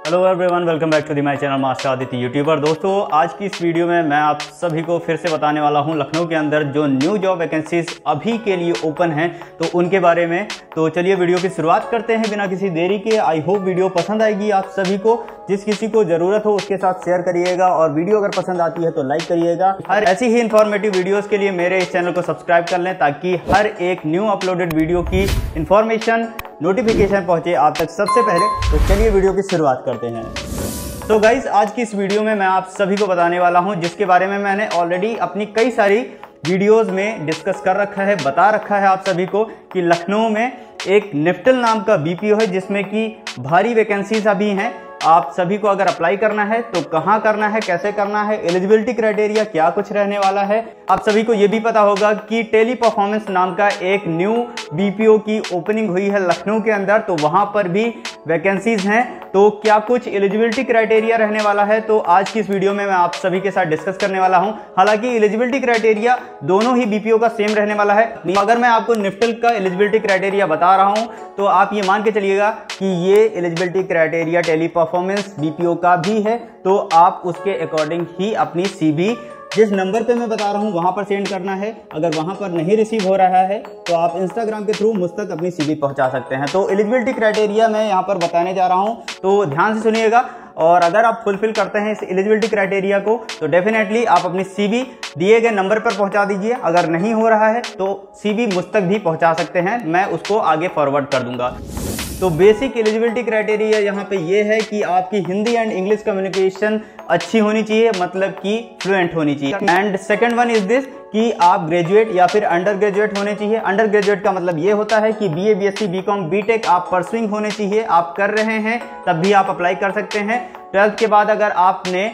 Hello everyone, welcome back to the my channel master Aditya YouTuber. दोस्तों, आज की इस वीडियो में मैं आप सभी को फिर से बताने वाला हूं लखनऊ के अंदर जो न्यू जॉब वैकेंसीज अभी के लिए ओपन हैं तो उनके बारे में। तो चलिए वीडियो की शुरुआत करते हैं बिना किसी देरी के। आई होप वीडियो पसंद आएगी आप सभी को। जिस किसी को जरूरत हो उसके साथ शेयर करिएगा और वीडियो अगर पसंद आती है तो लाइक करिएगा। हर ऐसी ही इंफॉर्मेटिव वीडियोस के लिए मेरे इस चैनल को सब्सक्राइब कर लें ताकि हर एक न्यू अपलोडेड वीडियो की इंफॉर्मेशन नोटिफिकेशन पहुंचे आप तक सबसे पहले। तो चलिए वीडियो की शुरुआत करते हैं। तो गाइज, आज की इस वीडियो में मैं आप सभी को बताने वाला हूं जिसके बारे में मैंने ऑलरेडी अपनी कई सारी वीडियोस में डिस्कस कर रखा है, बता रखा है आप सभी को कि लखनऊ में एक निफ्टल नाम का बीपीओ है जिसमें कि भारी वैकेंसीज अभी हैं। आप सभी को अगर अप्लाई करना है तो कहाँ करना है, कैसे करना है, एलिजिबिलिटी क्राइटेरिया क्या कुछ रहने वाला है। आप सभी को ये भी पता होगा कि टेली परफॉर्मेंस नाम का एक न्यू बीपीओ की ओपनिंग हुई है लखनऊ के अंदर, तो वहां पर भी वैकेंसीज हैं। तो क्या कुछ एलिजिबिलिटी क्राइटेरिया रहने वाला है तो आज की इस वीडियो में मैं आप सभी के साथ डिस्कस करने वाला हूं। हालांकि एलिजिबिलिटी क्राइटेरिया दोनों ही बीपीओ का सेम रहने वाला है। अगर मैं आपको निफ्टल का एलिजिबिलिटी क्राइटेरिया बता रहा हूं तो आप ये मान के चलिएगा कि ये eligibility criteria Teleperformance BPO का भी है, तो आप उसके अकॉर्डिंग ही अपनी सीवी जिस नंबर पे मैं बता रहा हूं वहां पर सेंड करना है। अगर वहां पर नहीं रिसीव हो रहा है तो आप इंस्टाग्राम के थ्रू मुझ तक अपनी सीवी पहुंचा सकते हैं। तो एलिजिबिलिटी क्राइटेरिया मैं यहां पर बताने जा रहा हूं, तो ध्यान से सुनिएगा। और अगर आप फुलफिल करते हैं इस एलिजिबिलिटी क्राइटेरिया को तो डेफिनेटली आप अपनी सीवी दिए गए नंबर पर पहुंचा दीजिए। अगर नहीं हो रहा है तो सीवी मुझ तक भी पहुंचा सकते हैं, मैं उसको आगे फॉरवर्ड कर दूंगा। तो बेसिक एलिजिबिलिटी क्राइटेरिया यहाँ पे ये है कि आपकी हिंदी एंड इंग्लिश कम्युनिकेशन अच्छी होनी चाहिए, मतलब कि फ्लुएंट होनी चाहिए। And second one is this कि आप ग्रेजुएट या फिर अंडर ग्रेजुएट होने चाहिए। अंडर ग्रेजुएट का मतलब ये होता है कि बीए, बीएससी, बीकॉम, बीटेक आप परसुइंग होने चाहिए। आप कर रहे हैं तब भी आप अप्लाई कर सकते हैं। 12th के बाद अगर आपने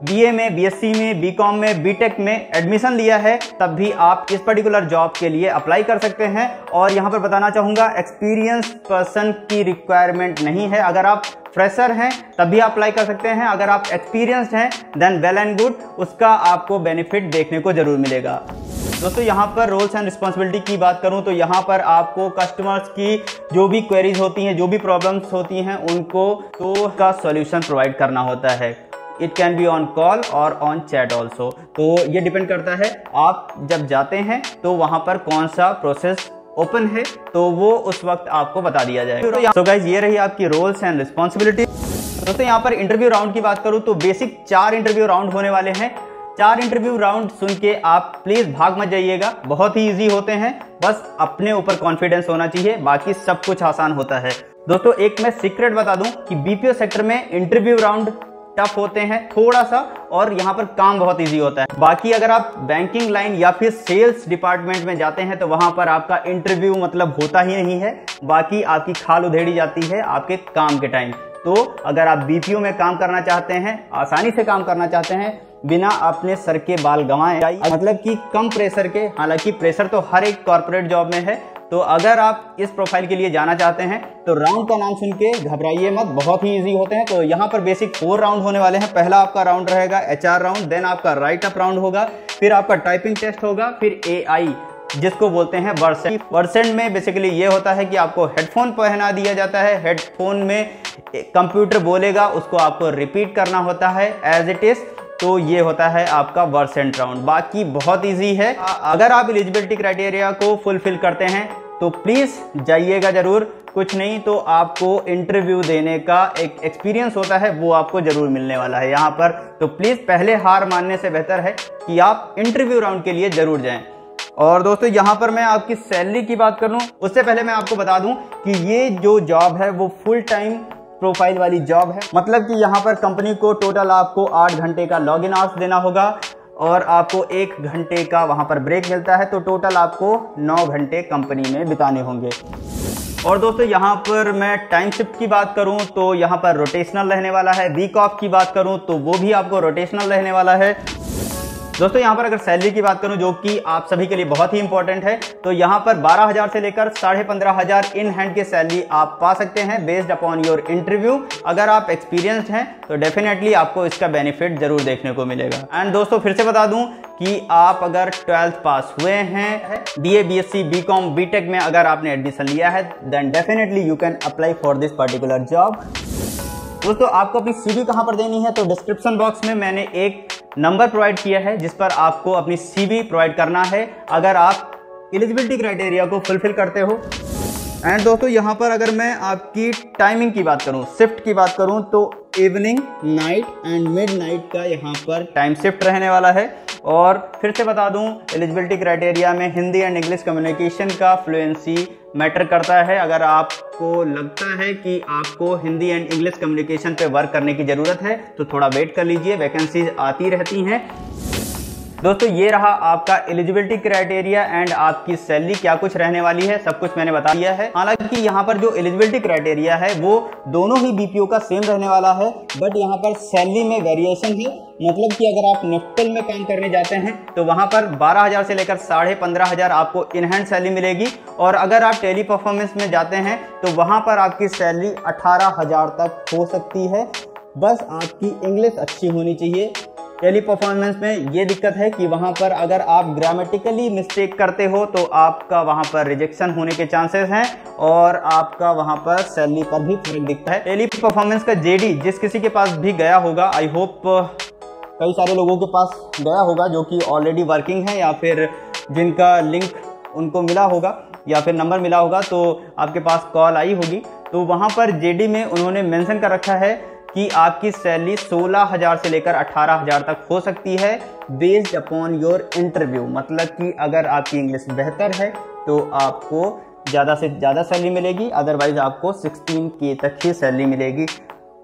बीए में, बीएससी में, बीकॉम में, बीटेक में एडमिशन लिया है तब भी आप इस पर्टिकुलर जॉब के लिए अप्लाई कर सकते हैं। और यहाँ पर बताना चाहूँगा एक्सपीरियंस पर्सन की रिक्वायरमेंट नहीं है। अगर आप फ्रेशर हैं तब भी अप्लाई कर सकते हैं। अगर आप एक्सपीरियंस्ड हैं देन वेल एंड गुड, उसका आपको बेनिफिट देखने को जरूर मिलेगा। दोस्तों, यहाँ पर रोल्स एंड रिस्पॉन्सिबिलिटी की बात करूँ तो यहाँ पर आपको कस्टमर्स की जो भी क्वेरीज होती हैं, जो भी प्रॉब्लम्स होती हैं, उनको तो का सॉल्यूशन प्रोवाइड करना होता है। It can be on call और ऑन चैट ऑल्सो। तो ये डिपेंड करता है आप जब जाते हैं तो वहाँ पर कौन सा प्रोसेस ओपन है तो वो उस वक्त आपको बता दिया जाएगा। तो गाइज, ये रही आपकी रोल्स एंड रिस्पॉन्सिबिलिटी। दोस्तों, यहाँ पर इंटरव्यू राउंड की बात करूँ तो बेसिक 4 इंटरव्यू राउंड होने वाले हैं। 4 इंटरव्यू राउंड सुन के आप प्लीज भाग मत जाइएगा, बहुत ही इजी होते हैं। बस अपने ऊपर कॉन्फिडेंस होना चाहिए, बाकी सब कुछ आसान होता है। दोस्तों, एक मैं सीक्रेट बता दूं कि बीपीओ सेक्टर में इंटरव्यू राउंड टफ होते हैं थोड़ा सा, और यहाँ पर काम बहुत इजी होता है। बाकी अगर आप बैंकिंग लाइन या फिर सेल्स डिपार्टमेंट में जाते हैं तो वहां पर आपका इंटरव्यू मतलब होता ही नहीं है। बाकी आपकी खाल उधेड़ी जाती है आपके काम के टाइम। तो अगर आप बीपीओ में काम करना चाहते हैं, आसानी से काम करना चाहते हैं, बिना अपने सर के बाल गंवाए, मतलब कि कम प्रेशर के, हालांकि प्रेशर तो हर एक कॉर्पोरेट जॉब में है, तो अगर आप इस प्रोफाइल के लिए जाना चाहते हैं तो राउंड का नाम सुन के घबराइए मत, बहुत ही इजी होते हैं। तो यहाँ पर बेसिक 4 राउंड होने वाले हैं। पहला आपका राउंड रहेगा एचआर राउंड, देन आपका राइट अप राउंड होगा, फिर आपका टाइपिंग टेस्ट होगा, फिर एआई जिसको बोलते हैं वर्सेंट। वर्सेंट में बेसिकली ये होता है कि आपको हेडफोन पहना दिया जाता है, हेडफोन में कंप्यूटर बोलेगा, उसको आपको रिपीट करना होता है एज इट इज। तो ये होता है आपका वर्सेंट राउंड। बाकी बहुत इजी है। अगर आप एलिजिबिलिटी क्राइटेरिया को फुलफिल करते हैं तो प्लीज जाइएगा जरूर। कुछ नहीं तो आपको इंटरव्यू देने का एक एक्सपीरियंस होता है, वो आपको जरूर मिलने वाला है यहाँ पर। तो प्लीज पहले हार मानने से बेहतर है कि आप इंटरव्यू राउंड के लिए जरूर जाएं। और दोस्तों, यहाँ पर मैं आपकी सैलरी की बात करूँ उससे पहले मैं आपको बता दूं कि ये जो जॉब है वो फुल टाइम प्रोफाइल वाली जॉब है। मतलब कि यहाँ पर कंपनी को टोटल आपको 8 घंटे का लॉग इन आवर्स देना होगा और आपको 1 घंटे का वहाँ पर ब्रेक मिलता है। तो टोटल आपको 9 घंटे कंपनी में बिताने होंगे। और दोस्तों, यहाँ पर मैं टाइम शिफ्ट की बात करूँ तो यहाँ पर रोटेशनल रहने वाला है। वीक ऑफ की बात करूँ तो वो भी आपको रोटेशनल रहने वाला है। दोस्तों, यहाँ पर अगर सैलरी की बात करूँ जो कि आप सभी के लिए बहुत ही इंपॉर्टेंट है, तो यहाँ पर 12,000 से लेकर 15,500 इन हैंड की सैलरी आप पा सकते हैं बेस्ड अपॉन योर इंटरव्यू। अगर आप एक्सपीरियंस्ड हैं तो डेफिनेटली आपको इसका बेनिफिट जरूर देखने को मिलेगा। एंड दोस्तों, फिर से बता दूं कि आप अगर 12th पास हुए हैं, बीए, बीएससी, बीकॉम, बीटेक में अगर आपने एडमिशन लिया है, then definitely you can apply for this particular job. दोस्तों आपको अपनी CV कहाँ पर देनी है, तो डिस्क्रिप्शन बॉक्स में मैंने एक नंबर प्रोवाइड किया है जिस पर आपको अपनी CV प्रोवाइड करना है अगर आप एलिजिबिलिटी क्राइटेरिया को फुलफिल करते हो। एंड दोस्तों यहाँ पर अगर मैं आपकी टाइमिंग की बात करूँ, शिफ्ट की बात करूँ, तो evening, night and mid night का यहाँ पर टाइम शिफ्ट रहने वाला है। और फिर से बता दूं, एलिजिबिलिटी क्राइटेरिया में हिंदी एंड इंग्लिश कम्युनिकेशन का फ्लुएंसी मैटर करता है। अगर आपको लगता है कि आपको हिंदी एंड इंग्लिश कम्युनिकेशन पे वर्क करने की ज़रूरत है तो थोड़ा वेट कर लीजिए, वैकेंसीज आती रहती हैं। दोस्तों ये रहा आपका एलिजिबिलिटी क्राइटेरिया एंड आपकी सैलरी क्या कुछ रहने वाली है, सब कुछ मैंने बता दिया है। हालांकि यहाँ पर जो एलिजिबिलिटी क्राइटेरिया है वो दोनों ही बीपीओ का सेम रहने वाला है, बट यहाँ पर सैलरी में वेरिएशन है। मतलब कि अगर आप नेफ्टल में काम करने जाते हैं तो वहाँ पर 12,000 से लेकर 15,500 आपको इन हैंड सैलरी मिलेगी, और अगर आप टेली परफॉर्मेंस में जाते हैं तो वहाँ पर आपकी सैलरी 18,000 तक हो सकती है। बस आपकी इंग्लिश अच्छी होनी चाहिए। टेली परफॉर्मेंस में ये दिक्कत है कि वहाँ पर अगर आप ग्रामेटिकली मिस्टेक करते हो तो आपका वहाँ पर रिजेक्शन होने के चांसेस हैं और आपका वहाँ पर सैलरी पर भी फर्क दिखता है। टेली परफॉर्मेंस का जेडी जिस किसी के पास भी गया होगा, आई होप कई सारे लोगों के पास गया होगा जो कि ऑलरेडी वर्किंग है या फिर जिनका लिंक उनको मिला होगा या फिर नंबर मिला होगा, तो आपके पास कॉल आई होगी। तो वहाँ पर जेडी में उन्होंने मेंशन कर रखा है कि आपकी सैलरी 16,000 से लेकर 18,000 तक हो सकती है बेस्ड अपॉन योर इंटरव्यू। मतलब कि अगर आपकी इंग्लिश बेहतर है तो आपको ज़्यादा से ज़्यादा सैलरी मिलेगी, अदरवाइज आपको 16K तक ही सैलरी मिलेगी।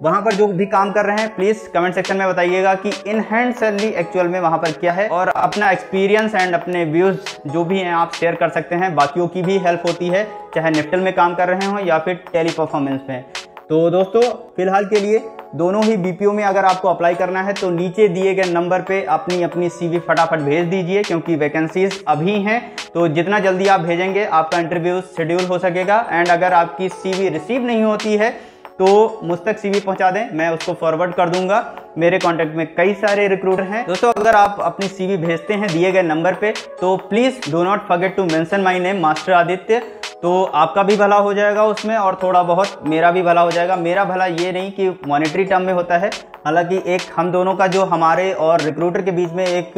वहाँ पर जो भी काम कर रहे हैं प्लीज़ कमेंट सेक्शन में बताइएगा कि इन हैंड सैलरी एक्चुअल में वहाँ पर क्या है, और अपना एक्सपीरियंस एंड अपने व्यूज़ जो भी हैं आप शेयर कर सकते हैं। बाकियों की भी हेल्प होती है, चाहे नेफ्टल में काम कर रहे हों या फिर टेली परफॉर्मेंस में। तो दोस्तों फिलहाल के लिए दोनों ही बीपीओ में अगर आपको अप्लाई करना है तो नीचे दिए गए नंबर पे अपनी CV फटाफट भेज दीजिए, क्योंकि वैकेंसीज अभी हैं। तो जितना जल्दी आप भेजेंगे आपका इंटरव्यू शेड्यूल हो सकेगा। एंड अगर आपकी CV रिसीव नहीं होती है तो मुझ तक CV पहुंचा दें, मैं उसको फॉरवर्ड कर दूंगा। मेरे कांटेक्ट में कई सारे रिक्रूटर हैं। दोस्तों अगर आप अपनी CV भेजते हैं दिए गए नंबर पे तो please do not forget to mention my name master Aditya. तो आपका भी भला हो जाएगा उसमें और थोड़ा बहुत मेरा भी भला हो जाएगा। मेरा भला ये नहीं कि मॉनेटरी टर्म में होता है, हालांकि एक हम दोनों का जो हमारे और रिक्रूटर के बीच में एक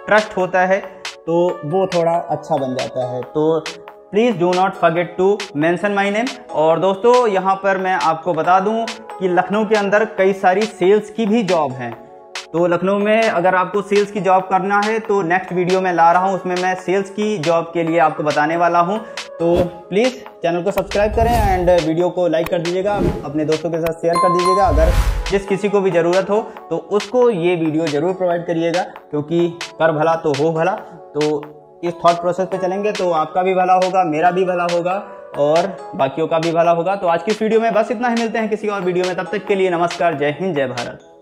ट्रस्ट होता है तो वो थोड़ा अच्छा बन जाता है। तो please do not forget to mention my name. और दोस्तों यहाँ पर मैं आपको बता दूँ कि लखनऊ के अंदर कई सारी सेल्स की भी जॉब हैं। तो लखनऊ में अगर आपको सेल्स की जॉब करना है तो नेक्स्ट वीडियो में ला रहा हूँ, उसमें मैं सेल्स की जॉब के लिए आपको बताने वाला हूँ। तो प्लीज़ चैनल को सब्सक्राइब करें एंड वीडियो को लाइक कर दीजिएगा, अपने दोस्तों के साथ शेयर कर दीजिएगा। अगर जिस किसी को भी ज़रूरत हो तो उसको ये वीडियो ज़रूर प्रोवाइड करिएगा, क्योंकि कर भला तो हो भला। तो इस थॉट प्रोसेस पे चलेंगे तो आपका भी भला होगा, मेरा भी भला होगा और बाकियों का भी भला होगा। तो आज की इस वीडियो में बस इतना ही, मिलते हैं किसी और वीडियो में, तब तक के लिए नमस्कार, जय हिंद, जय भारत।